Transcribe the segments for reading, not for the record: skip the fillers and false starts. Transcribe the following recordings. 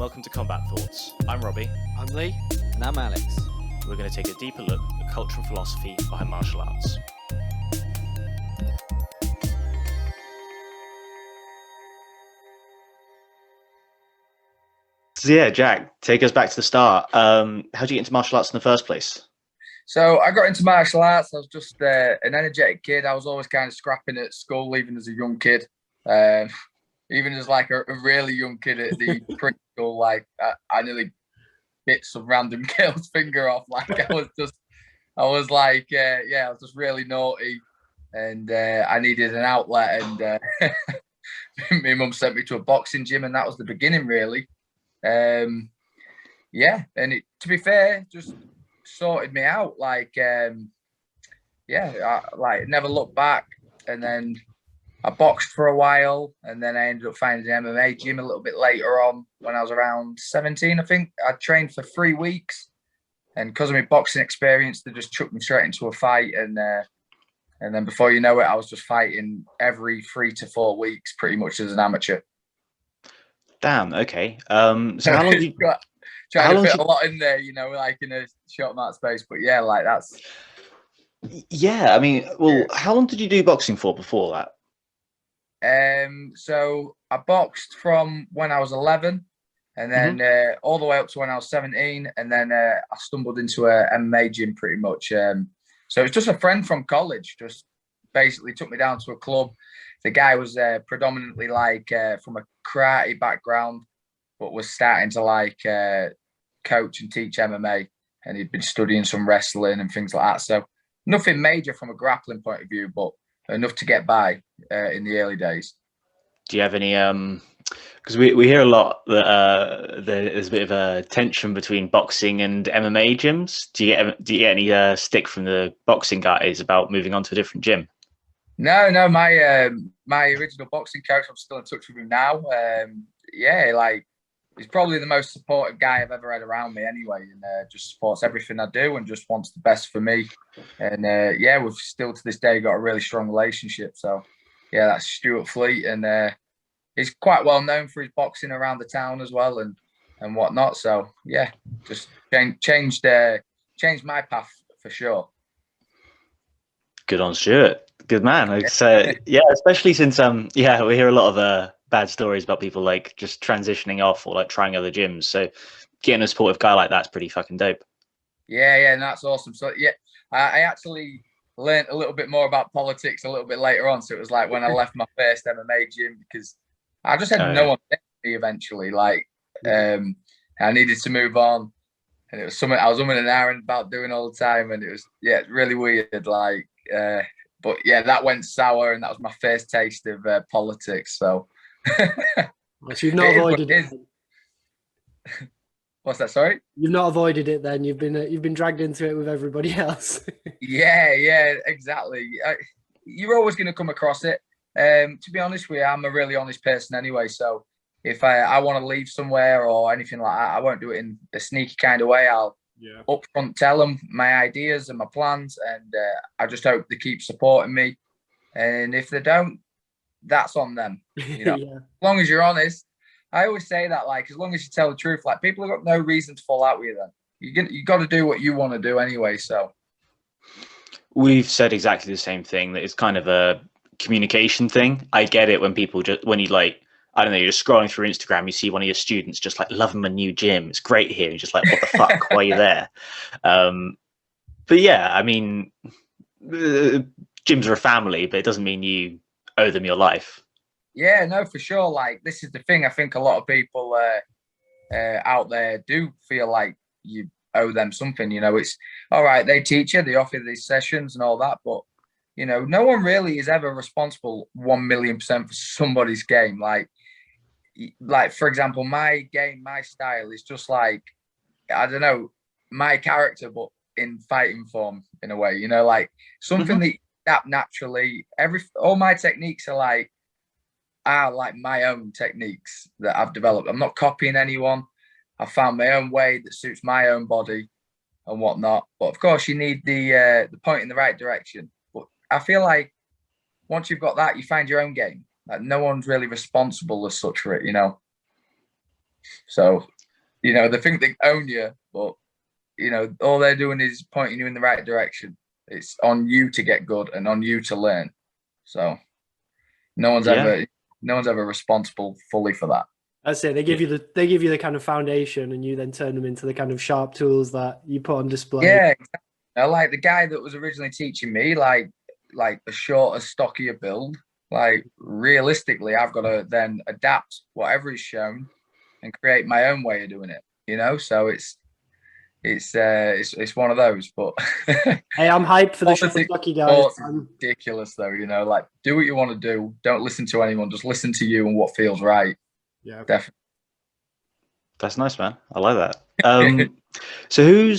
welcome to Combat Thoughts. I'm Robbie. I'm Lee. And I'm Alex. We're going to take a deeper look at culture and philosophy behind martial arts. So yeah, Jack, take us back to the start. How'd you get into martial arts in the first place? So I got into martial arts. I was just an energetic kid. I was always kind of scrapping at school, even as a young kid. Even as like a really young kid at the preschool, like I nearly bit some random girl's finger off. Like I was just really naughty, and I needed an outlet. And my mum sent me to a boxing gym, and that was the beginning, really. And it, to be fair, just sorted me out. I never looked back. And then I boxed for a while, and then I ended up finding an MMA gym a little bit later on when I was around 17, I think. I trained for 3 weeks, and because of my boxing experience, they just chucked me straight into a fight. And then before you know it, I was just fighting every 3 to 4 weeks, pretty much as an amateur. Damn. Okay. So how long did you trying to fit a lot in there, like in a short amount of space? But yeah, like that's. Yeah, I mean, well, how long did you do boxing for before that? So I boxed from when I was 11, and then all the way up to when I was 17, and then I stumbled into a MMA gym pretty much. So it's just a friend from college, just basically took me down to a club. The guy was predominantly from a karate background, but was starting to coach and teach MMA, and he'd been studying some wrestling and things like that. So nothing major from a grappling point of view, but enough to get by in the early days. Do you have any because we hear a lot that there's a bit of a tension between boxing and MMA gyms. Do you get any stick from the boxing guys about moving on to a different gym? No, my original boxing coach, I'm still in touch with him now. He's probably the most supportive guy I've ever had around me anyway, and just supports everything I do and just wants the best for me. And we've still to this day got a really strong relationship. So yeah, that's Stuart Fleet, and he's quite well known for his boxing around the town as well and whatnot. So yeah, just changed my path for sure. Good on Stuart. Good man. Especially since we hear a lot of bad stories about people like just transitioning off or like trying other gyms. So getting a supportive guy like that's pretty fucking dope. Yeah, and that's awesome. So yeah, I actually learned a little bit more about politics a little bit later on. So it was like when I left my first MMA gym, because I just had no one to me eventually. I needed to move on, and it was something I was umming and ahhing about doing all the time, and it was really weird. But yeah, that went sour, and that was my first taste of politics. So. So you've not avoided it. What's that? Sorry? You've not avoided it then. You've been dragged into it with everybody else. Yeah, exactly. You're always going to come across it. To be honest with you, I'm a really honest person anyway. So if I want to leave somewhere or anything like that, I won't do it in a sneaky kind of way. I'll upfront tell them my ideas and my plans, and I just hope they keep supporting me. And if they don't, that's on them. As long as you're honest. I always say that, as long as you tell the truth, people have got no reason to fall out with you then. You got to do what you want to do anyway. So we've said exactly the same thing, that it's kind of a communication thing. I get it when people when you I don't know, you're just scrolling through Instagram, you see one of your students just loving my new gym. It's great here. You're just like, what the fuck? Why are you there? But yeah, I mean, gyms are a family, but it doesn't mean you owe them your life. Yeah, no, for sure. This is the thing. I think a lot of people out there do feel like you owe them something. It's all right. They teach you, they offer these sessions and all that, but no one really is ever responsible 1,000,000% for somebody's game. For example, my game, my style is just I don't know, my character, but in fighting form in a way. Something that you adapt naturally. All my techniques are my own techniques that I've developed. I'm not copying anyone. I found my own way that suits my own body and whatnot. But of course, you need the point in the right direction. But I feel like once you've got that, you find your own game. No one's really responsible as such for it. So, you know, they think they own you, but, you know, all they're doing is pointing you in the right direction. It's on you to get good and on you to learn. So no one's ever responsible fully for that. That's it. They give you the kind of foundation, and you then turn them into the kind of sharp tools that you put on display. Yeah, exactly. Like the guy that was originally teaching me, like a shorter, stockier build. Like realistically, I've got to then adapt whatever is shown and create my own way of doing it. You know, so it's one of those. But hey, I'm hyped for the short, stocky guys. Ridiculous though, you know. Like, do what you want to do. Don't listen to anyone. Just listen to you and what feels right. Yeah, definitely. That's nice, man. I like that. So who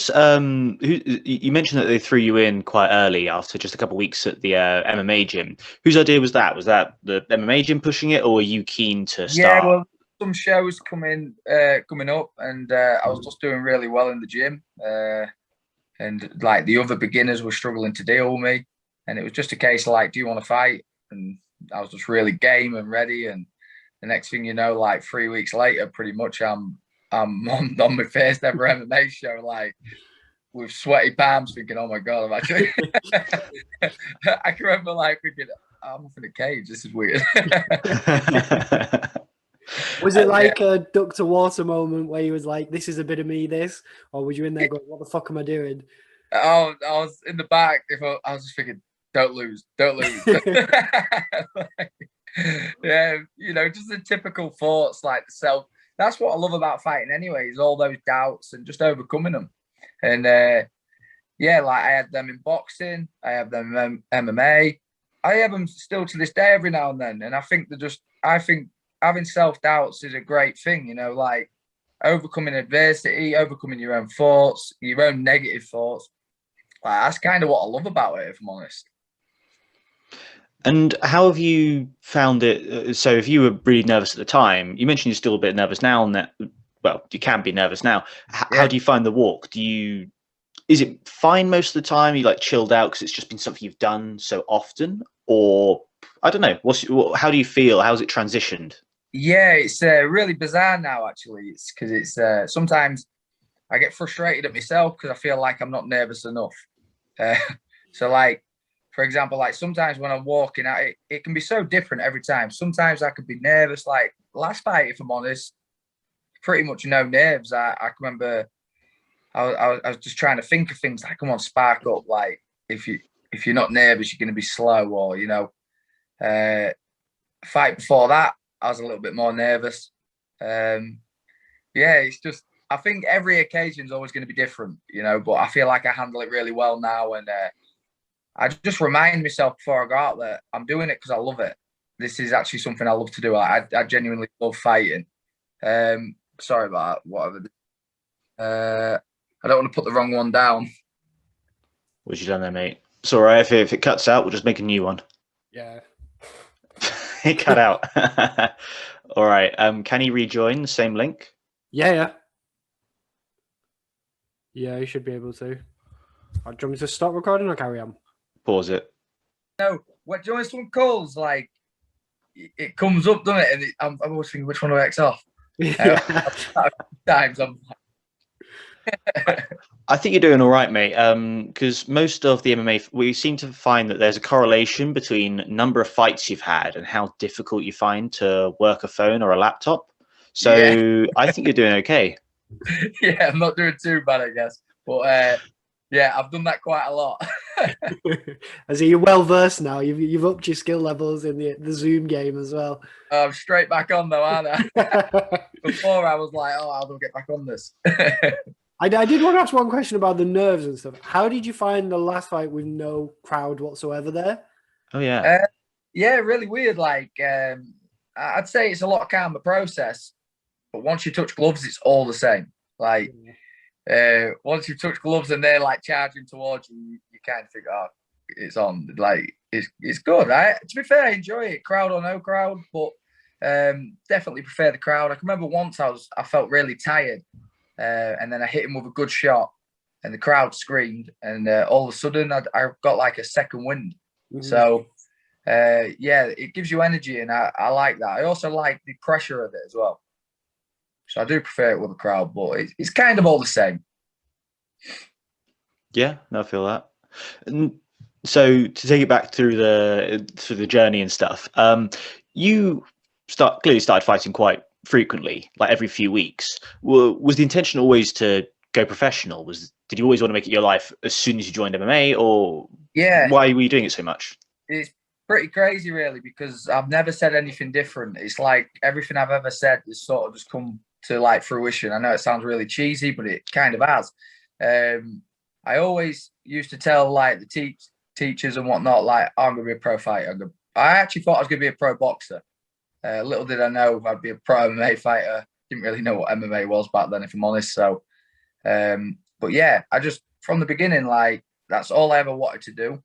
you mentioned that they threw you in quite early after just a couple of weeks at the MMA gym. Whose idea was that? Was that the MMA gym pushing it, or were you keen to start? Yeah, well, some shows coming up, and I was just doing really well in the gym, and like the other beginners were struggling to deal with me, and it was just a case of like, do you want to fight? And I was just really game and ready, and the next thing you know, like 3 weeks later, pretty much I'm on my first ever MMA show, like with sweaty palms, thinking, "Oh my god, I'm actually." I can remember like thinking, "I'm off in a cage. This is weird." Was it like a duck to water moment where you was like, "This is a bit of me," or were you in there going, "What the fuck am I doing?" Oh, I was in the back. I was just thinking, "Don't lose, don't lose." Yeah, you know, just the typical thoughts, like the self. That's what I love about fighting anyway, is all those doubts and just overcoming them. And yeah, like I had them in boxing, I have them in MMA, I have them still to this day every now and then. And I think having self-doubts is a great thing, you know, like overcoming adversity, overcoming your own thoughts, your own negative thoughts. Like, that's kind of what I love about it, if I'm honest. And how have you found it? So if you were really nervous at the time, you mentioned you're still a bit nervous now, and that, well, you can be nervous now. How do you find the walk? Is it fine most of the time? You like chilled out because it's just been something you've done so often, or I don't know. How do you feel? How's it transitioned? Yeah, it's really bizarre now, actually. It's because it's sometimes I get frustrated at myself because I feel like I'm not nervous enough. So like, for example, like sometimes when I'm walking out, it can be so different every time. Sometimes I could be nervous. Like last fight, if I'm honest, pretty much no nerves. I can remember I was just trying to think of things like, come on, spark up. Like if you're not nervous, you're going to be slow, or you know. Fight before that, I was a little bit more nervous. Yeah, it's just, I think every occasion is always going to be different, you know. But I feel like I handle it really well now, and I just remind myself before I go out that I'm doing it because I love it. This is actually something I love to do. I genuinely love fighting. Sorry about that, whatever. I don't want to put the wrong one down. What you done there, mate? It's all right. If it cuts out, we'll just make a new one. Yeah. It cut out. All right. Can he rejoin the same link? Yeah, you should be able to. Do you want me to stop recording or carry on? Pause it. No, what do you know? Someone calls, like it comes up, doesn't it? And I'm always thinking, which one do I X off? Yeah. Times I'm. I think you're doing all right, mate. Because most of the MMA, we seem to find that there's a correlation between number of fights you've had and how difficult you find to work a phone or a laptop. So yeah. I think you're doing okay. Yeah, I'm not doing too bad, I guess. But yeah, I've done that quite a lot. I see you're well versed now. You've upped your skill levels in the Zoom game as well. I'm straight back on though, aren't I? Before I was like, oh, I'll get back on this. I did want to ask one question about the nerves and stuff. How did you find the last fight with no crowd whatsoever there? Oh yeah. Yeah, really weird. Like I'd say it's a lot calmer process, but once you touch gloves, it's all the same. Like once you touch gloves and they're like charging towards you, you kind of think, oh, it's on. Like it's good. To be fair, I enjoy it, crowd or no crowd, but definitely prefer the crowd. I can remember once I felt really tired. And then I hit him with a good shot, and the crowd screamed, and all of a sudden I got like a second wind. Mm-hmm. So yeah, it gives you energy, and I like that. I also like the pressure of it as well. So I do prefer it with a crowd, but it's kind of all the same. Yeah, no, I feel that. And so to take it back through the journey and stuff, you clearly started fighting quite frequently, like every few weeks. Was the intention always to go professional? Did you always want to make it your life as soon as you joined MMA, or Yeah, why were you doing it so much? it's pretty crazy, really, because I've never said anything different. It's like everything I've ever said has sort of just come to like fruition. I know it sounds really cheesy, but it kind of has. I always used to tell like the teachers and whatnot, like, oh, I'm gonna be a pro fighter. I actually thought I was gonna be a pro boxer. Little did I know I'd be a pro MMA fighter. Didn't really know what MMA was back then, if I'm honest. So, but yeah, I just from the beginning, like, that's all I ever wanted to do.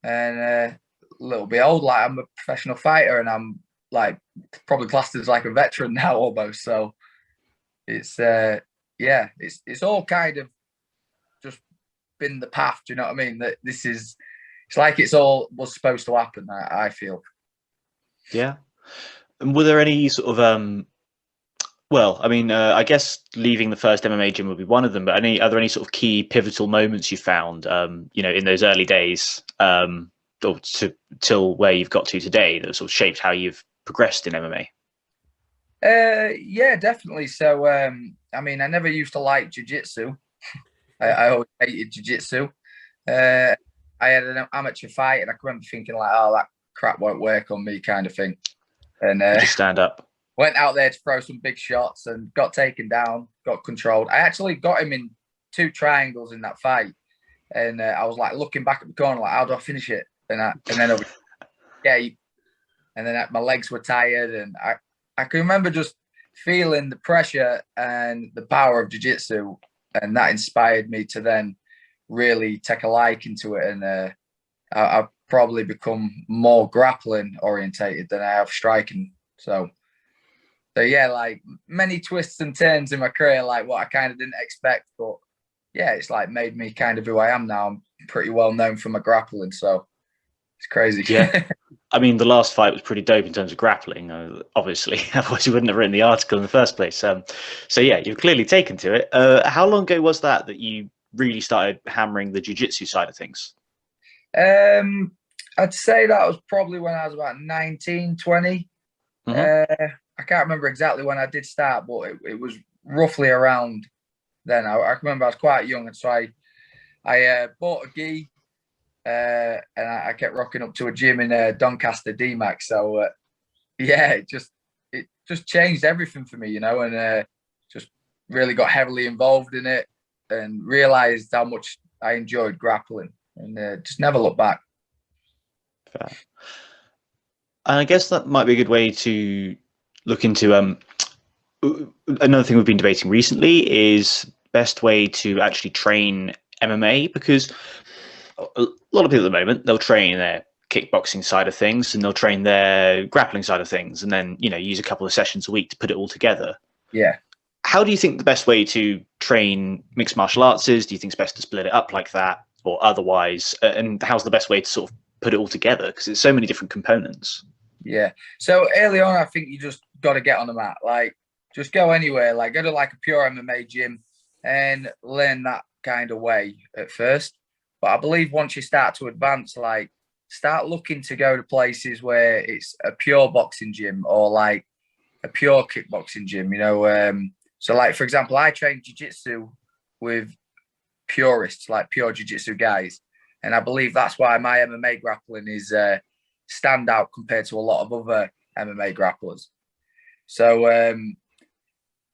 And a little bit old, like, I'm a professional fighter, and I'm like probably classed as like a veteran now almost. So it's yeah, it's all kind of just been the path. Do you know what I mean? That it's like it's all was supposed to happen. I feel. Yeah. And were there any sort of well, I mean, I guess leaving the first MMA gym would be one of them, but are there any sort of key pivotal moments you found, in those early days, or till where you've got to today, that sort of shaped how you've progressed in MMA? Yeah, definitely. So, I mean, I never used to like Ju-Jitsu. I always hated Ju-Jitsu. I had an amateur fight, and I remember thinking like, oh, that crap won't work on me, kind of thing. And Just stand up. went out there to throw some big shots and got taken down, got controlled. I actually got him in 2 triangles in that fight, and I was like looking back at the corner, like, how do I finish it? And then I would escape, and then my legs were tired, and I can remember just feeling the pressure and the power of jiu-jitsu, and that inspired me to then really take a liking to it, and I've probably become more grappling orientated than I have striking. So yeah, like many twists and turns in my career, like what I kind of didn't expect, but yeah, it's like made me kind of who I am now. I'm pretty well known for my grappling, so it's crazy. Yeah. I mean, the last fight was pretty dope in terms of grappling, obviously. Otherwise, you wouldn't have written the article in the first place. So yeah, you've clearly taken to it. How long ago was that you really started hammering the jiu-jitsu side of things? I'd say that was probably when I was about 19, 20. I can't remember exactly when I did start, but it was roughly around then. I remember I was quite young, and so I bought a gi, and I kept rocking up to a gym in Doncaster, DMAC. So yeah, it just changed everything for me, and just really got heavily involved in it and realized how much I enjoyed grappling, and just never looked back. Fair. And I guess that might be a good way to look into another thing we've been debating recently is best way to actually train MMA, because a lot of people at the moment, they'll train their kickboxing side of things and they'll train their grappling side of things, and then use a couple of sessions a week to put it all together. Yeah. How do you think the best way to train mixed martial arts is? Do you think it's best to split it up like that or otherwise? And how's the best way to sort of put it all together? Because there's so many different components. Yeah. So early on, I think you just got to get on the mat. Like, just go anywhere. Like, go to like a pure MMA gym and learn that kind of way at first. But I believe once you start to advance, like, start looking to go to places where it's a pure boxing gym or like a pure kickboxing gym. So like, for example, I train jiu-jitsu with purists, like pure jiu-jitsu guys, and I believe that's why my MMA grappling is stand out compared to a lot of other MMA grapplers. So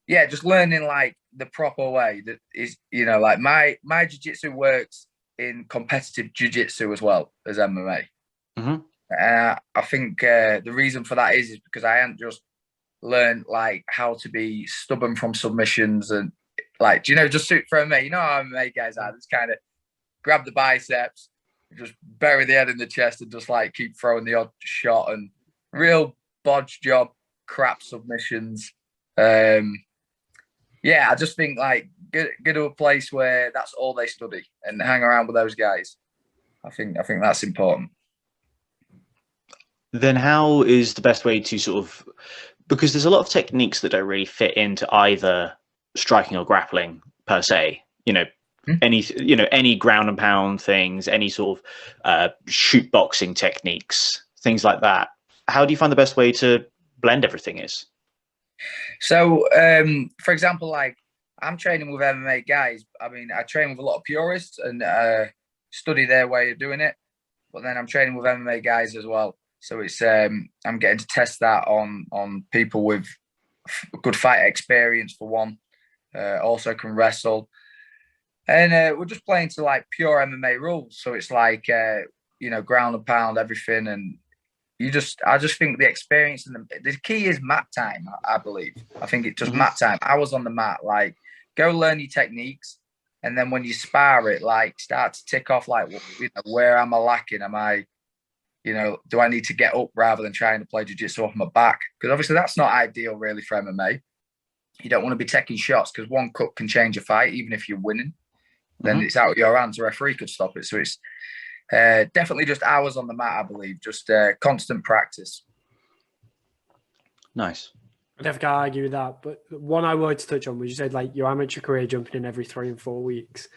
yeah, just learning like the proper way that is, like my jiu-jitsu works in competitive jiu-jitsu as well as MMA. I think the reason for that is because I hadn't just learned like how to be stubborn from submissions and like, just suit for MMA. How MMA guys are, just kind of grab the biceps, just bury the head in the chest and just like keep throwing the odd shot and real bodge job, crap submissions. Yeah, I just think like go to a place where that's all they study and hang around with those guys. I think that's important. Then how is the best way to sort of because there's a lot of techniques that don't really fit into either striking or grappling per se. Any ground and pound things, any sort of shoot boxing techniques, things like that. How do you find the best way to blend everything is? So, for example, like I'm training with MMA guys. I mean, I train with a lot of purists and study their way of doing it. But then I'm training with MMA guys as well. So it's I'm getting to test that on people with good fight experience for one. Also can wrestle, and we're just playing to like pure MMA rules. So it's like ground and pound everything, and I just think the experience and the key is mat time. I believe. I think it's just mat time. Hours on the mat. Like go learn your techniques, and then when you spar it, like start to tick off like where am I lacking? Am I do I need to get up rather than trying to play jiu-jitsu off my back? Because obviously that's not ideal really for MMA. You don't want to be taking shots because one cut can change a fight, even if you're winning. Then it's out of your hands. A referee could stop it. So it's definitely just hours on the mat, I believe. Just constant practice. Nice. I definitely can't argue with that. But one I wanted to touch on was you said like your amateur career jumping in every 3 and 4 weeks.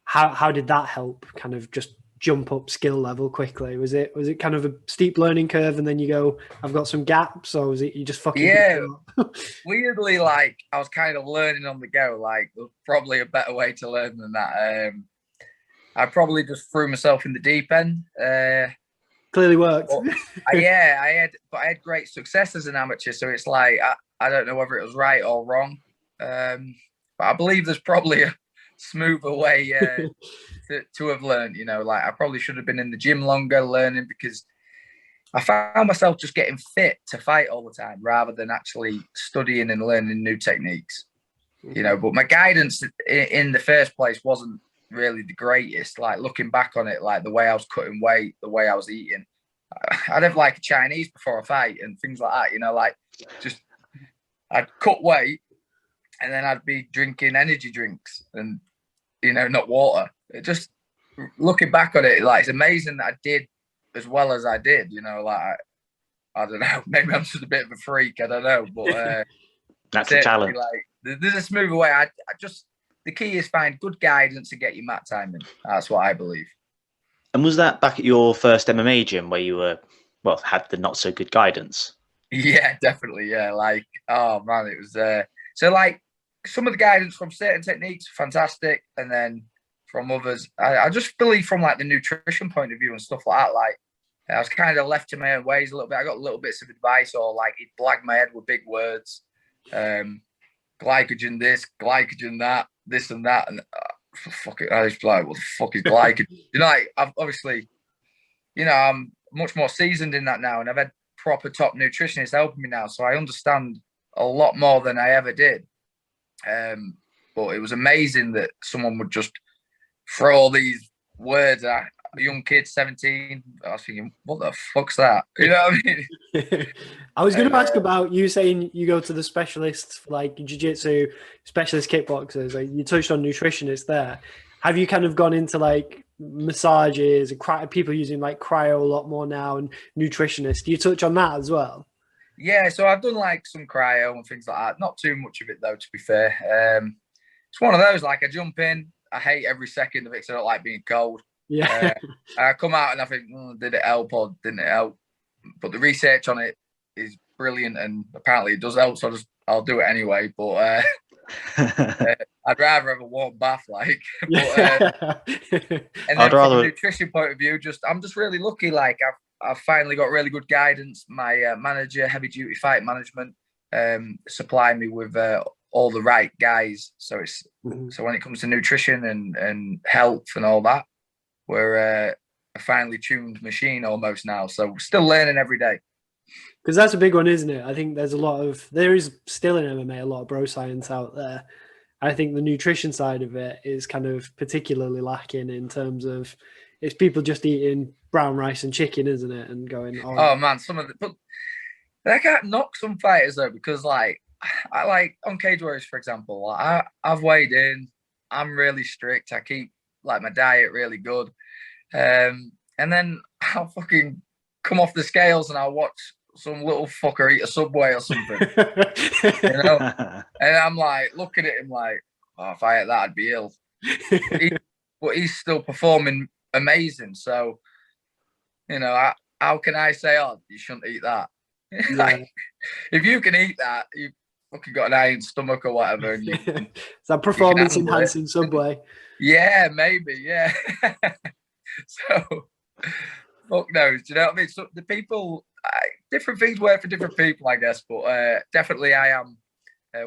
How did that help kind of just jump up skill level quickly? Was it kind of a steep learning curve and then you go, I've got some gaps, or was it you just fucking weirdly, like I was kind of learning on the go. Like there's probably a better way to learn than that. I probably just threw myself in the deep end. Clearly worked. I had great success as an amateur, so it's like I don't know whether it was right or wrong, but I believe there's probably a smoother way to have learned. Like I probably should have been in the gym longer learning, because I found myself just getting fit to fight all the time rather than actually studying and learning new techniques. But my guidance in the first place wasn't really the greatest. Like looking back on it, like the way I was cutting weight, the way I was eating, I'd have like a Chinese before a fight and things like that. Like just I'd cut weight and then I'd be drinking energy drinks and not water. It just looking back on it, like it's amazing that I did as well as I did. Like I don't know, maybe I'm just a bit of a freak. I don't know, but that's a talent. Like there's a smoother way. I just the key is find good guidance and get your mat time in. That's what I believe. And was that back at your first MMA gym where you had the not so good guidance? Yeah, definitely. Yeah, like oh man, it was so like some of the guidance from certain techniques fantastic, and then from others, I just believe from like the nutrition point of view and stuff like that. Like I was kind of left to my own ways a little bit. I got little bits of advice, or like he'd blag my head with big words, glycogen this, glycogen that, this and that, and fuck it. I was like, what the fuck is glycogen? Like I've obviously, I'm much more seasoned in that now, and I've had proper top nutritionists helping me now, so I understand a lot more than I ever did. But it was amazing that someone would just throw all these words at a young kid, 17. I was thinking, what the fuck's that? You know what I mean? I was going to ask about you saying you go to the specialists for like jiu-jitsu, specialist kickboxers. Like you touched on nutritionists there. Have you kind of gone into like massages and people using like cryo a lot more now, and nutritionists? Do you touch on that as well? Yeah, so I've done like some cryo and things like that. Not too much of it though, to be fair. It's one of those, like I jump in, I hate every second of it because I don't like being cold. Yeah. I come out and I think, did it help or didn't it help? But the research on it is brilliant, and apparently it does help, so I'll do it anyway. But I'd rather have a warm bath, like. But, and then from a nutrition point of view, I'm just really lucky. Like I've finally got really good guidance. My manager, Heavy Duty Fight Management, supply me with all the right guys. So it's so when it comes to nutrition and health and all that, we're a finely tuned machine almost now. So still learning every day. Because that's a big one, isn't it? I think there is still in MMA a lot of bro science out there. I think the nutrition side of it is kind of particularly lacking in terms of it's people just eating brown rice and chicken, isn't it? And going, oh man, but I can't knock some fighters though, because like I like on Cage Warriors, for example, I've weighed in, I'm really strict. I keep like my diet really good. And then I'll fucking come off the scales and I'll watch some little fucker eat a Subway or something, you know. And I'm like looking at him like, oh, if I ate that, I'd be ill. But he's still performing amazing. So, you know, how can I say, oh, you shouldn't eat that? Yeah. Like, if you can eat that, you've fucking got an iron stomach or whatever. And it's that performance enhancing Subway. Yeah, maybe. Yeah. So, fuck knows. Do you know what I mean? So the people, different things work for different people, I guess. But definitely, I am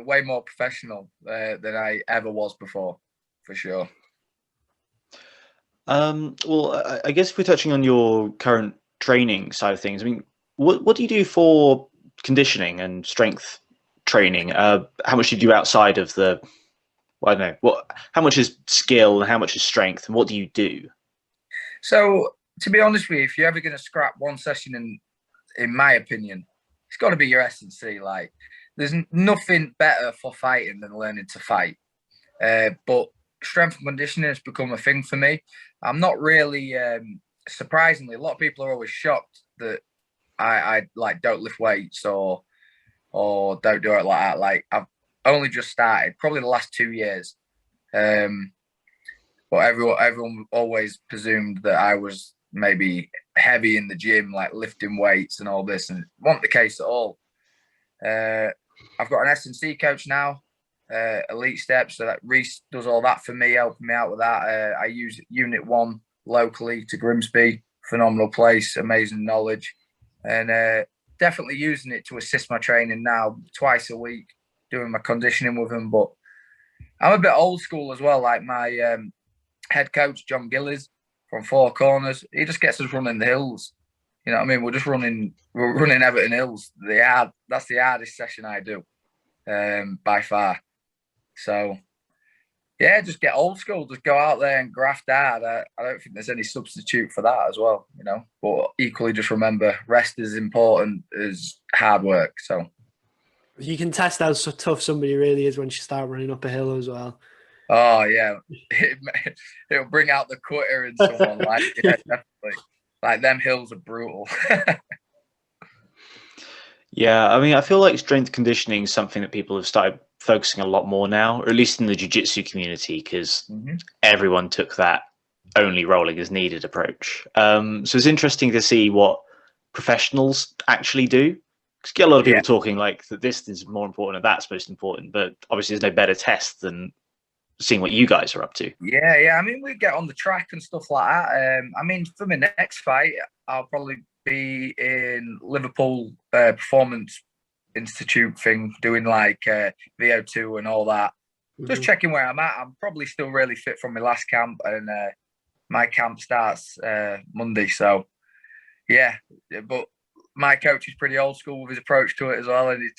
way more professional than I ever was before, for sure. Well, I guess if we're touching on your current training side of things, I mean, what do you do for conditioning and strength training? How much do you do outside of the, well, I don't know, how much is skill and how much is strength, and what do you do? So, to be honest with you, if you're ever going to scrap one session, in my opinion, it's got to be your S&C. Like, there's nothing better for fighting than learning to fight. But strength and conditioning has become a thing for me. I'm not really, surprisingly, a lot of people are always shocked that I like don't lift weights or don't do it like that. Like, I've only just started, probably the last 2 years. But everyone always presumed that I was maybe heavy in the gym, like lifting weights and all this, and it wasn't the case at all. I've got an S&C coach now, Elite Steps, so that Reese does all that for me, helping me out with that. I use Unit 1 locally to Grimsby, phenomenal place, amazing knowledge, and definitely using it to assist my training now, twice a week, doing my conditioning with them. But I'm a bit old school as well, like my head coach, John Gillies, from Four Corners, he just gets us running the hills. You know what I mean? We're running Everton Hills. That's the hardest session I do, by far. So, yeah, just get old school. Just go out there and graft hard. I don't think there's any substitute for that as well, you know. But equally, just remember, rest is important as hard work. So you can test how tough somebody really is when she starts running up a hill as well. Oh yeah, it'll bring out the quitter in someone. Like, yeah, definitely. Like, them hills are brutal. Yeah, I mean, I feel like strength conditioning is something that people have started focusing a lot more now, or at least in the Jiu-Jitsu community, because everyone took that only rolling is needed approach. So it's interesting to see what professionals actually do. Because you get a lot of people talking like that this is more important and that's most important, but obviously there's no better test than seeing what you guys are up to. Yeah. I mean, we get on the track and stuff like that. I mean, for my next fight, I'll probably be in Liverpool Performance Institute thing, doing like VO2 and all that. Just checking where I'm at. I'm probably still really fit from my last camp, and my camp starts Monday. So, yeah. But my coach is pretty old school with his approach to it as well, and he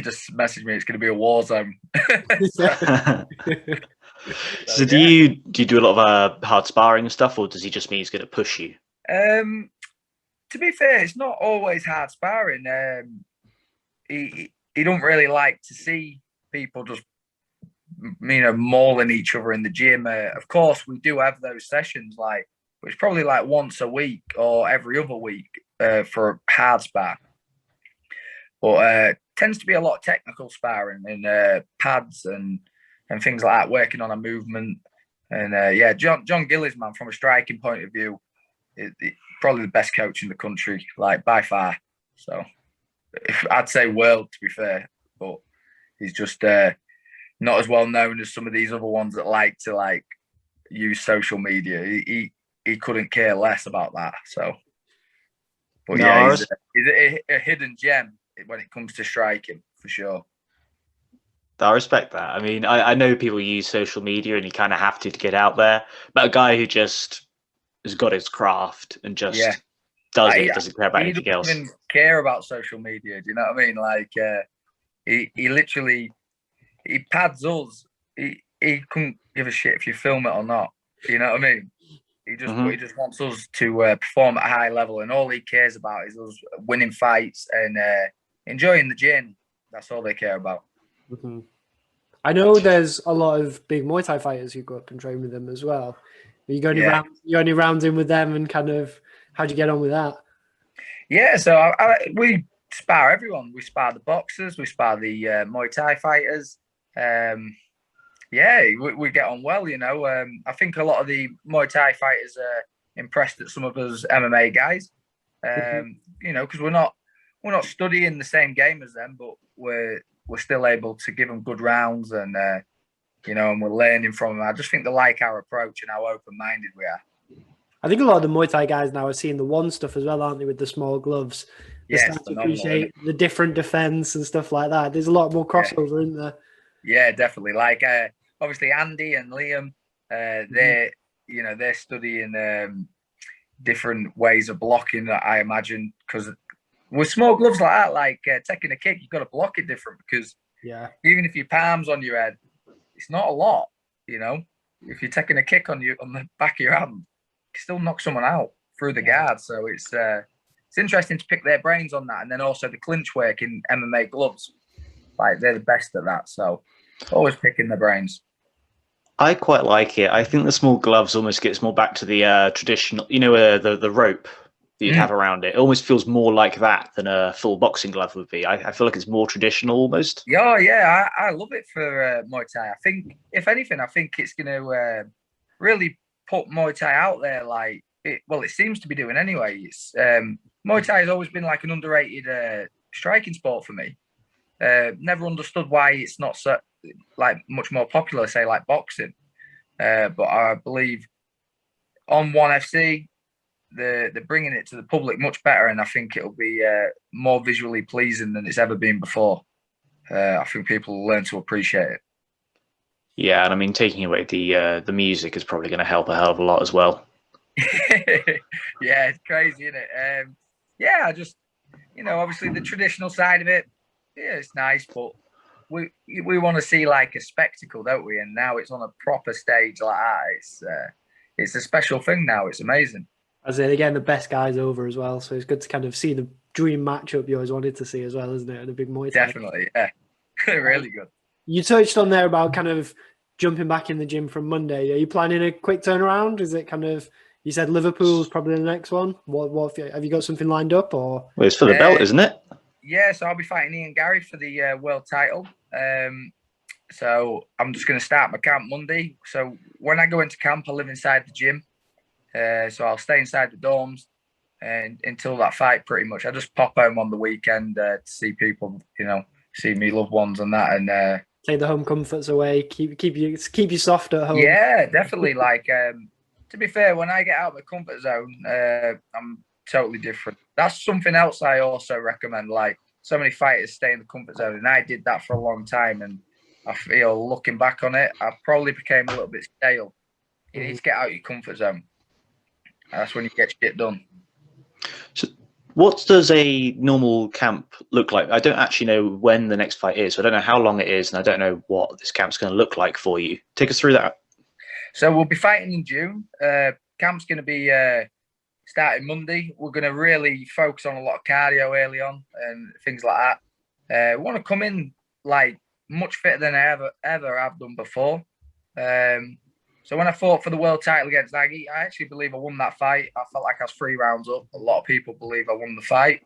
just messaged me, it's going to be a war zone. So do you do a lot of hard sparring and stuff, or does he just mean he's going to push you? To be fair, it's not always hard sparring. He don't really like to see people just, you know, mauling each other in the gym. Of course, we do have those sessions, like, but it's probably like once a week or every other week for hard spar. But tends to be a lot of technical sparring and pads and things like that, working on a movement. And yeah, John Gillies, man, from a striking point of view, is probably the best coach in the country, like, by far. So I'd say world, to be fair, but he's just not as well known as some of these other ones that like to like use social media. He couldn't care less about that. So, but no, yeah, he's a hidden gem when it comes to striking, for sure. I respect that. I mean, I know people use social media and you kind of have to get out there, but a guy who just has got his craft and just does it, doesn't care about anything else. He doesn't even care about social media. Do you know what I mean? Like, he literally, he pads us. He couldn't give a shit if you film it or not. Do you know what I mean? He just wants us to perform at a high level, and all he cares about is us winning fights and enjoying the gym. That's all they care about. I know there's a lot of big Muay Thai fighters who go up and train with them as well. You go any rounds in with them, and kind of, how'd you get on with that? Yeah, so we spar everyone. We spar the boxers, we spar the Muay Thai fighters. Yeah, we get on well, you know. I think a lot of the Muay Thai fighters are impressed at some of us MMA guys. You know, because we're not studying the same game as them, but we're still able to give them good rounds, and you know, and we're learning from them. I just think they like our approach and how open-minded we are. I think a lot of the Muay Thai guys now are seeing the one stuff as well, aren't they, with the small gloves? They're Yeah, starting to appreciate the different defense and stuff like that. There's a lot more crossover, isn't there? Yeah, definitely. Like obviously Andy and Liam, they're you know, they're studying different ways of blocking, I imagine, because with small gloves like that, like taking a kick, you've got to block it different, because even if your palm's on your head, it's not a lot, you know. If you're taking a kick on the back of your hand, you can still knock someone out through the guard. So it's interesting to pick their brains on that, and then also the clinch work in MMA gloves. Like, they're the best at that, so always picking their brains. I quite like it. I think the small gloves almost gets more back to the traditional, you know, the rope that you'd have around it. It almost feels more like that than a full boxing glove would be. I feel like it's more traditional almost. Yeah, I love it for Muay Thai. I think, if anything, I think it's going to really put Muay Thai out there. Like, it seems to be doing anyway. It's Muay Thai has always been like an underrated striking sport for me. Never understood why it's not so like much more popular, say like boxing. But I believe on ONE FC, they're bringing it to the public much better, and I think it'll be more visually pleasing than it's ever been before. I think people will learn to appreciate it. Yeah, and I mean, taking away the music is probably going to help a hell of a lot as well. Yeah, it's crazy, isn't it? Yeah, I just, you know, obviously the traditional side of it, yeah, it's nice, but we want to see like a spectacle, don't we? And now it's on a proper stage like that. It's a special thing now. It's amazing. As they're getting the best guys over as well, so it's good to kind of see the dream matchup you always wanted to see as well, isn't it? And a big Muay Thai. Definitely, yeah, really good. You touched on there about kind of jumping back in the gym from Monday. Are you planning a quick turnaround? Is it kind of, you said Liverpool's probably the next one? What have you got something lined up, or? Well, it's for the belt, isn't it? Yeah, so I'll be fighting Ian Garry for the world title. So I'm just going to start my camp Monday. So when I go into camp, I live inside the gym. So I'll stay inside the dorms and until that fight, pretty much. I just pop home on the weekend to see people, you know, see me loved ones and that, and take the home comforts away. Keep you soft at home. Yeah, definitely. Like, to be fair, when I get out of the comfort zone, I'm totally different. That's something else I also recommend. Like, so many fighters stay in the comfort zone, and I did that for a long time. And I feel, looking back on it, I probably became a little bit stale. You need to get out of your comfort zone. That's when you get shit done. So what does a normal camp look like? I don't actually know when the next fight is. So I don't know how long it is, and I don't know what this camp's going to look like for you. Take us through that. So we'll be fighting in June. Camp's going to be starting Monday. We're going to really focus on a lot of cardio early on and things like that. We want to come in like much fitter than I ever have done before. So when I fought for the world title against Aggie, I actually believe I won that fight. I felt like I was 3 rounds up. A lot of people believe I won the fight.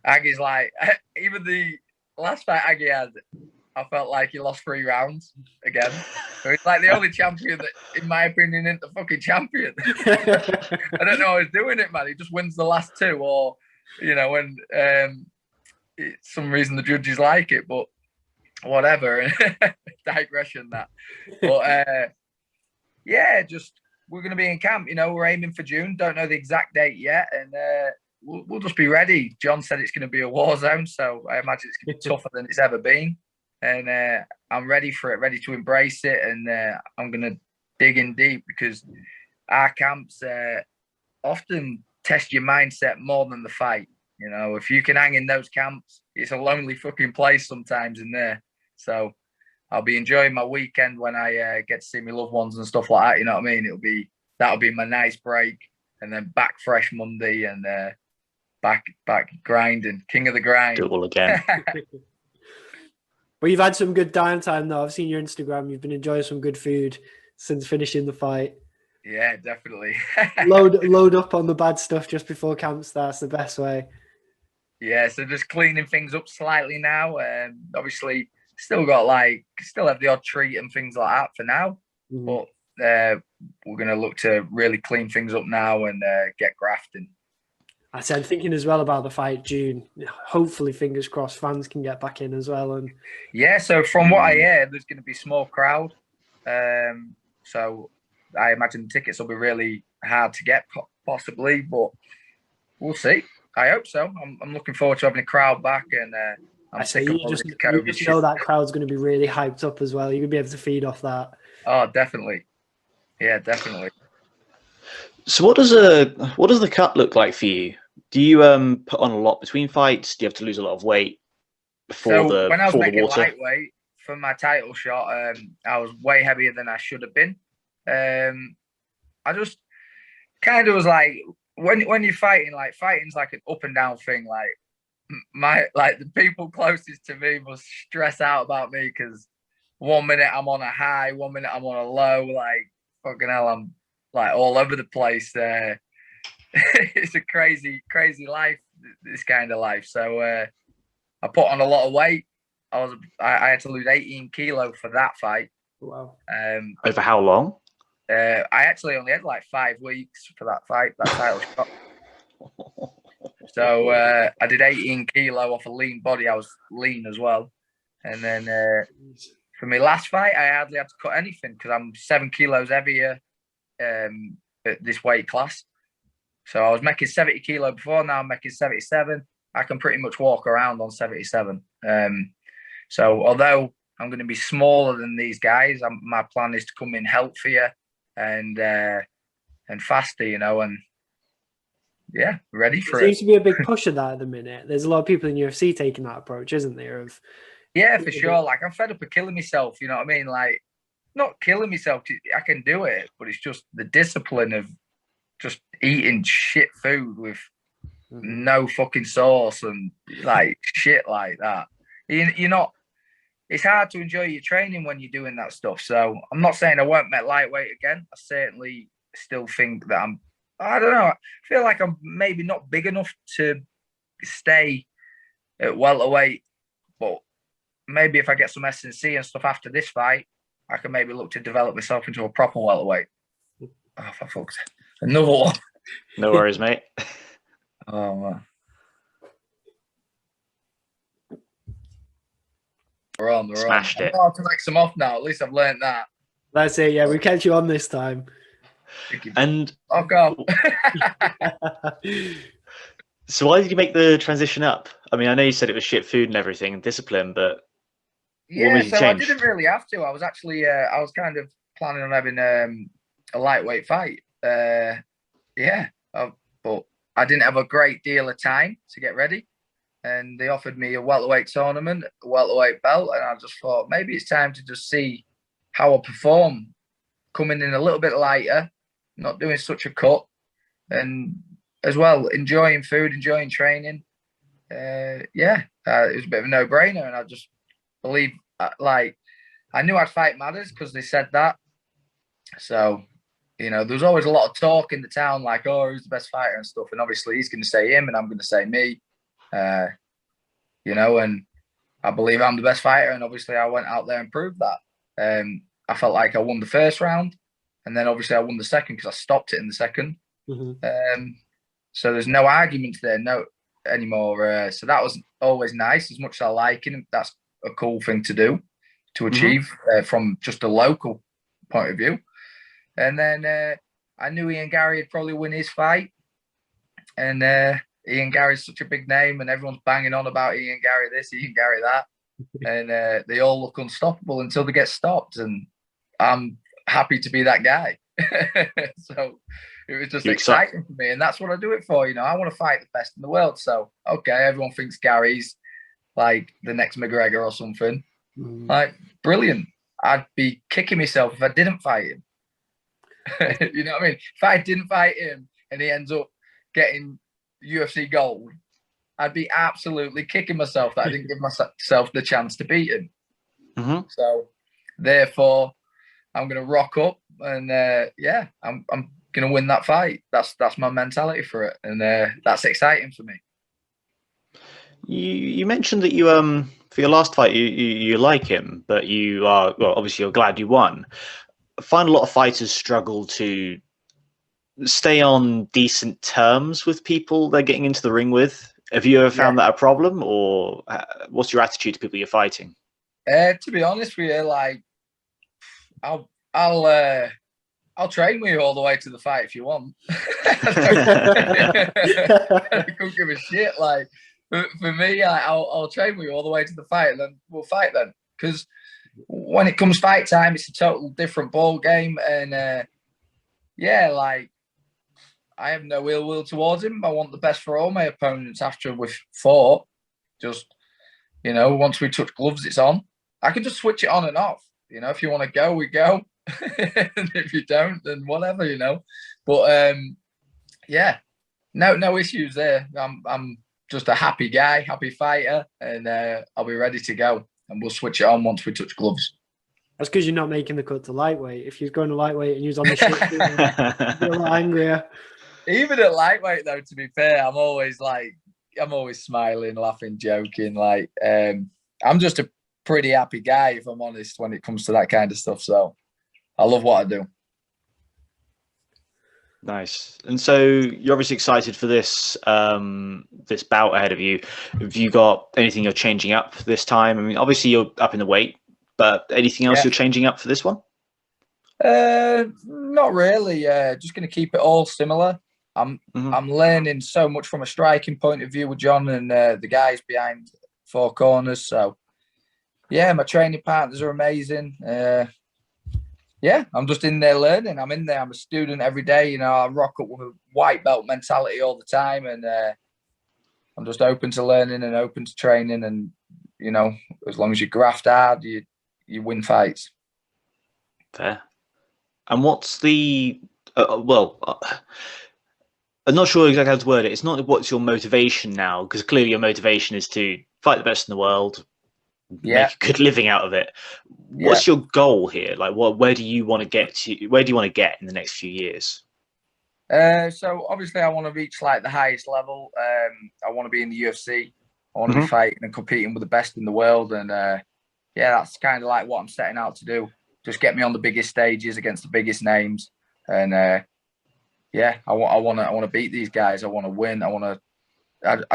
Aggie's like, even the last fight Aggie had, I felt like he lost 3 rounds again. So he's like the only champion that, in my opinion, isn't the fucking champion. I don't know how he's doing it, man. He just wins the last 2, or, you know, when some reason the judges like it, but whatever. Digression that. But yeah, just we're going to be in camp. You know, we're aiming for June. Don't know the exact date yet, and we'll just be ready. John said it's going to be a war zone, so I imagine it's going to be tougher than it's ever been. And I'm ready for it, ready to embrace it, and I'm going to dig in deep, because our camps often test your mindset more than the fight. You know, if you can hang in those camps, it's a lonely fucking place sometimes in there. So I'll be enjoying my weekend when I get to see my loved ones and stuff like that. You know what I mean? That'll be my nice break, and then back fresh Monday, and back grinding, king of the grind. Do it all again. Well, you've had some good downtime though. I've seen your Instagram. You've been enjoying some good food since finishing the fight. Yeah, definitely. Load up on the bad stuff just before camp starts. The best way. Yeah, so just cleaning things up slightly now. Obviously, still have the odd treat and things like that for now. Mhm. But we're going to look to really clean things up now and get grafting. I said thinking as well about the fight June. Hopefully, fingers crossed, fans can get back in as well. And yeah, so from what I hear, there's going to be a small crowd. So I imagine the tickets will be really hard to get, possibly, but we'll see. I hope so. I'm looking forward to having a crowd back, and I'm sick of all this COVID you just shit. know that crowd's going to be really hyped up as well. You're going to be able to feed off that. Oh, definitely. Yeah, definitely. So what does the cut look like for you? Do you put on a lot between fights? Do you have to lose a lot of weight before when I was making water? lightweight for my title shot, I was way heavier than I should have been. I just kind of was like, when you're fighting, like fighting's like an up and down thing. Like the people closest to me must stress out about me because 1 minute I'm on a high, 1 minute I'm on a low. Like fucking hell, I'm like all over the place. It's a crazy life, this kind of life. So I put on a lot of weight. I had to lose 18 kilo for that fight. Wow. Over how long? I actually only had like 5 weeks for that fight, that title shot. So I did 18 kilo off a lean body. I was lean as well. And then for my last fight, I hardly had to cut anything because I'm 7 kilos heavier at this weight class. So I was making 70 kilo before, now I'm making 77. I can pretty much walk around on 77. So although I'm going to be smaller than these guys, my plan is to come in healthier and faster, and yeah, ready for it. Seems to be a big push of that at the minute. There's a lot of people in UFC taking that approach, isn't there? Yeah, for sure. Like I'm fed up of killing myself. You know what I mean? Like not killing myself. I can do it, but it's just the discipline of just eating shit food with no fucking sauce and like shit like that. You're not. It's hard to enjoy your training when you're doing that stuff. So I'm not saying I won't make lightweight again. I certainly still think that I don't know. I feel like I'm maybe not big enough to stay at welterweight, but maybe if I get some S&C and stuff after this fight, I can maybe look to develop myself into a proper welterweight. Oh, for fuck's sake. Another one. No worries, mate. Oh, man. We're on. Smashed it. I have to make some off now. At least I've learned that. That's it. Yeah, we catch you on this time. And I'll go. so why did you make the transition up? I mean, I know you said it was shit food and everything and discipline, but yeah, so I didn't really have to. I was actually, I was kind of planning on having a lightweight fight. But I didn't have a great deal of time to get ready. And they offered me a welterweight tournament, a welterweight belt. And I just thought maybe it's time to just see how I perform, coming in a little bit lighter, not doing such a cut, and as well, enjoying food, enjoying training. It was a bit of a no-brainer. And I just believe, I knew I'd fight Matters because they said that. So, there was always a lot of talk in the town, like, oh, who's the best fighter and stuff. And obviously he's going to say him and I'm going to say me. And I believe I'm the best fighter, and obviously I went out there and proved that. I felt like I won the first round, and then obviously I won the second because I stopped it in the second. So there's no arguments there, anymore. So that was always nice. As much as I like him, that's a cool thing to do, to achieve from just a local point of view. And then I knew Ian Garry would probably win his fight, and Ian Garry's such a big name and everyone's banging on about Ian Garry this, Ian Garry that. And they all look unstoppable until they get stopped. And I'm happy to be that guy. So it was just exciting for me. And that's what I do it for. I want to fight the best in the world. So, okay, everyone thinks Gary's like the next McGregor or something. Like, brilliant. I'd be kicking myself if I didn't fight him. You know what I mean? If I didn't fight him and he ends up getting UFC gold, I'd be absolutely kicking myself that I didn't give myself the chance to beat him. So therefore I'm gonna rock up, and I'm gonna win that fight. That's my mentality for it, and that's exciting for me. You mentioned that you for your last fight you like him, but you are, well, obviously you're glad you won. I find a lot of fighters struggle to stay on decent terms with people they're getting into the ring with. Have you ever found that a problem, or what's your attitude to people you're fighting? To be honest with you, like I'll train with you all the way to the fight if you want. I couldn't give a shit. Like for me, I'll train with you all the way to the fight, and then we'll fight then. Because when it comes fight time, it's a total different ball game, and like I have no ill will towards him. I want the best for all my opponents after we've fought. Just, once we touch gloves, it's on. I can just switch it on and off. If you want to go, we go. And if you don't, then whatever, But no issues there. I'm just a happy guy, happy fighter, and I'll be ready to go. And we'll switch it on once we touch gloves. That's because you're not making the cut to lightweight. If you're going to lightweight and you're on the shit, you're a lot angrier. Even at lightweight, though, to be fair, I'm always smiling, laughing, joking. Like, I'm just a pretty happy guy, if I'm honest, when it comes to that kind of stuff. So I love what I do. Nice. And so you're obviously excited for this this bout ahead of you. Have you got anything you're changing up this time? I mean, obviously you're up in the weight, but anything else you're changing up for this one? Not really. Just going to keep it all similar. I'm learning so much from a striking point of view with John and the guys behind four corners. So yeah, my training partners are amazing. I'm just in there learning. I'm in there. I'm a student every day. I rock up with a white belt mentality all the time, and I'm just open to learning and open to training. And as long as you graft hard, you win fights. Fair. And what's the I'm not sure exactly how to word it. It's not what's your motivation now, because clearly your motivation is to fight the best in the world, make a good living out of it. What's your goal here? Like, where do you want to get to? Where do you want to get in the next few years? So obviously I want to reach like the highest level. I want to be in the UFC. I want to be fighting and competing with the best in the world. And that's kind of like what I'm setting out to do. Just get me on the biggest stages against the biggest names. And I want to beat these guys. I want to win. I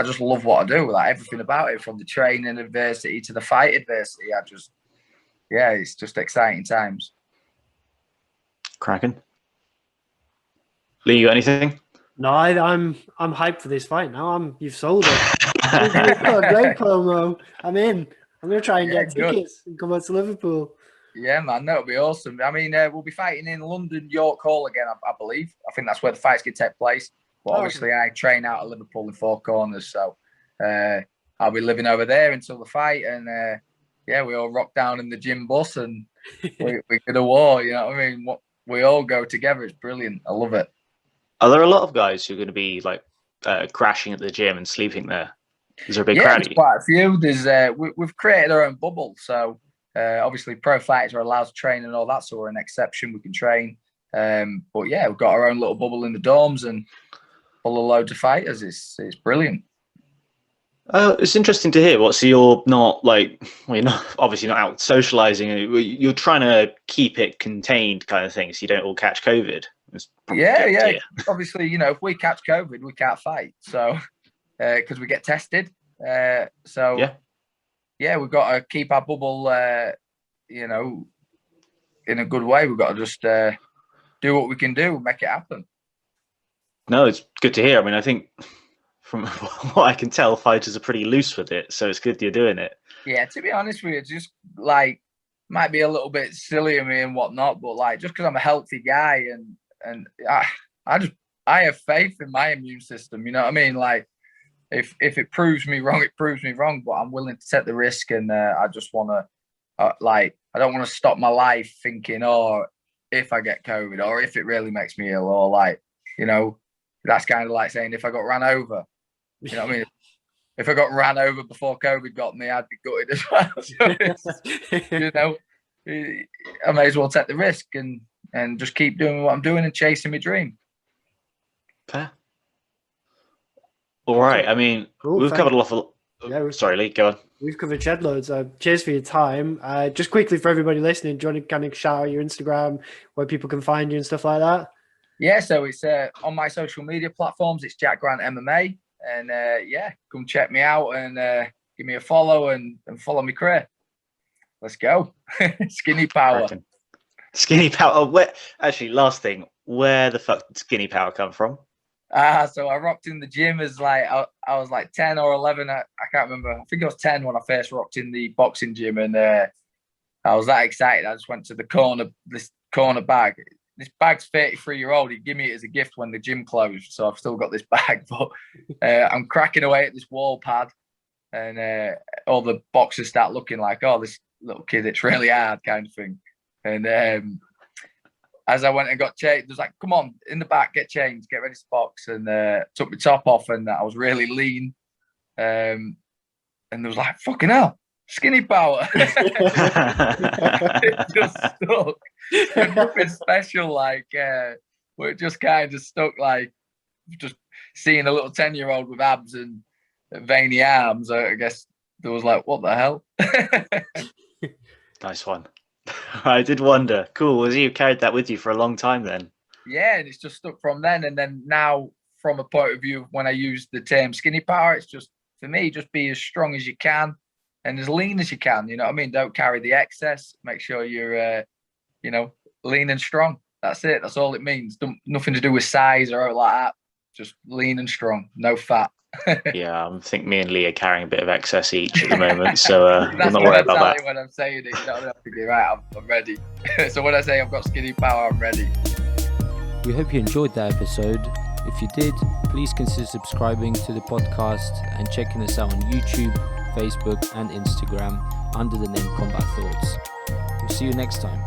just love what I do. Like everything about it, from the training adversity to the fight adversity. It's just exciting times. Cracking. Lee, you got anything? No, I'm hyped for this fight now. You've sold it. You've got a great promo. I'm in. I'm gonna try and get tickets and come out to Liverpool. Yeah, man, that'll be awesome. I mean, we'll be fighting in London, York Hall again, I believe. I think that's where the fights can take place. But obviously, I train out of Liverpool in Four Corners, so I'll be living over there until the fight. And we all rock down in the gym bus and we get a war. You know what I mean? We all go together. It's brilliant. I love it. Are there a lot of guys who are going to be like crashing at the gym and sleeping there? Is there a big crowd? There's quite a few. There's we've created our own bubble, so. Obviously, pro fighters are allowed to train and all that, so we're an exception. We can train. But we've got our own little bubble in the dorms and full of loads of fighters. It's brilliant. It's interesting to hear. So you're not you're not obviously not out socializing. You're trying to keep it contained, kind of thing, so you don't all catch COVID. Obviously, if we catch COVID, we can't fight. So because we get tested. We've got to keep our bubble, in a good way. We've got to just do what we can do, make it happen. No, it's good to hear. I mean, I think from what I can tell, fighters are pretty loose with it, so it's good that you're doing it. Yeah, to be honest with you, just might be a little bit silly of me and whatnot, but just because I'm a healthy guy and I have faith in my immune system. You know what I mean? If it proves me wrong, it proves me wrong. But I'm willing to take the risk, and I just want to, I don't want to stop my life thinking, if I get COVID, or if it really makes me ill, or that's kind of like saying if I got ran over. You know what I mean? If I got ran over before COVID got me, I'd be gutted as well. So I may as well take the risk and just keep doing what I'm doing and chasing my dream. Fair. All right. I mean, Cool, we've thank covered you. a lot of. Yeah, Sorry, Lee, go on. We've covered shed loads. Cheers for your time. Just quickly for everybody listening, do you want to kind of shout out your Instagram, where people can find you and stuff like that? Yeah, so it's on my social media platforms. It's Jack Grant MMA, and yeah, come check me out and give me a follow and follow me career. Let's go. Skinny power. Skinny power. Actually, last thing, where the fuck did skinny power come from? So I rocked in the gym as like I was like 10 or 11. I can't remember. I think I was 10 when I first rocked in the boxing gym, and I was that excited. I just went to this corner bag. This bag's 33-year-old. He gave me it as a gift when the gym closed, so I've still got this bag. But I'm cracking away at this wall pad, and all the boxers start looking like, oh, this little kid, it's really hard, kind of thing. And as I went and got changed, it was like, come on, in the back, get changed, get ready to box. And took my top off, and I was really lean. And there was like, fucking hell, skinny power. It just stuck. Nothing special, like, but it just kind of stuck, like, just seeing a little 10-year-old with abs and veiny arms. I guess there was like, what the hell? Nice one. I did wonder. Cool. You carried that with you for a long time then? Yeah, and it's just stuck from then. And then now, from a point of view of when I use the term skinny power, it's just, for me, just be as strong as you can and as lean as you can. You know what I mean? Don't carry the excess. Make sure you're, lean and strong. That's it. That's all it means. Nothing to do with size or like that. Just lean and strong. No fat. Yeah, I think me and Lee are carrying a bit of excess each at the moment, so I'm not worried about that. When I'm saying it, you don't have to be right. I'm ready. So when I say I've got skinny power, I'm ready. We hope you enjoyed that episode. If you did, please consider subscribing to the podcast and checking us out on YouTube, Facebook, and Instagram under the name Combat Thoughts. We'll see you next time.